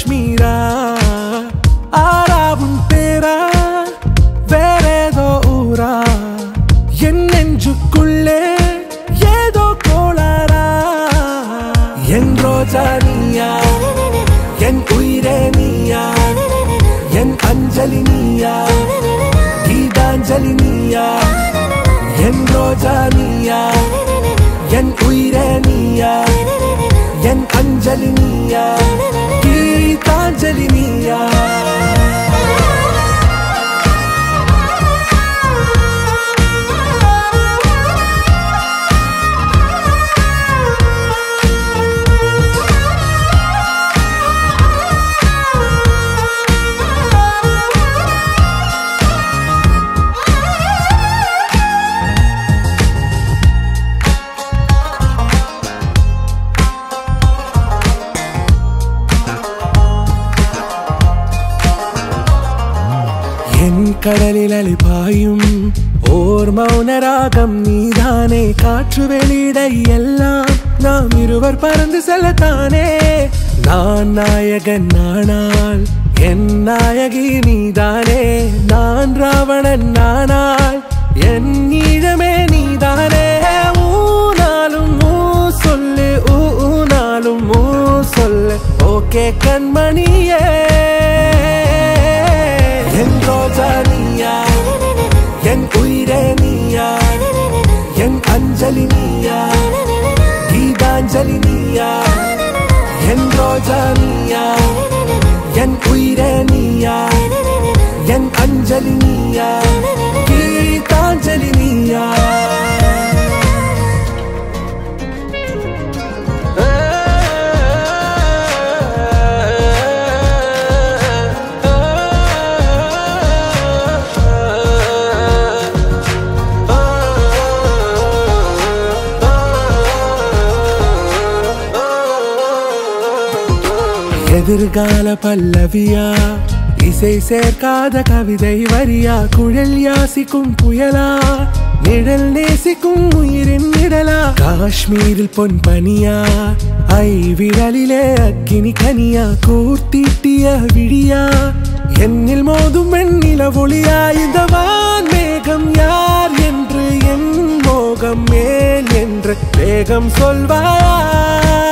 காஷ்மீரா ஆராவும் பேரா வேறேதோ ஊரா என் நெஞ்சுக்குள்ளே ஏதோ கோளாரா என் ரோஜா நீயா என் உயிரே நீயா என் அஞ்சலி நீயா கீதாஞ்சலி நீயா என் ரோஜா நீயா என் உயிரே நீயா என் அஞ்சலி நீயா கீதாஞ்சலி நீயா கடலில் அலைபாயும் ஓர் மௌன ராகம் நீதானே காற்று வெளியிட எல்லாம் நாம் இருவர் பறந்து செல்லத்தானே நான் நாயகன் நானால் என் நாயகி நீதானே நான் ராவணன் நானால் என் ஈழமே நீதானே ஊனாலும் ஊ சொல்லு ஊனாலும் ஊ சொல்லு ஓகே கண்மணியே என் ரோஜா நீயா என் உயிரே நீயா என் அஞ்சலி நீயா கீதாஞ்சலி நீயா என் ரோஜா நீயா என் உயிரே நீயா என் அஞ்சலி நீயா கீதாஞ்சலி நீயா எதிர்கால பல்லவியா இசை சேர்க்காத கவிதை வரியா குழல் யாசிக்கும் புயலா நிழல் நேசிக்கும் உயிரின் நிழலா காஷ்மீரில் பொன் பனியா ஐ விரலிலே அக்கினி கனியா கூர்த்தீட்டிய விழியா என்னில் மோதும் வெண்ணில ஒளியா இந்த வான் மேகம் யார் என்று என் மோகம் ஏன் என்று வேகம் சொல்வாயா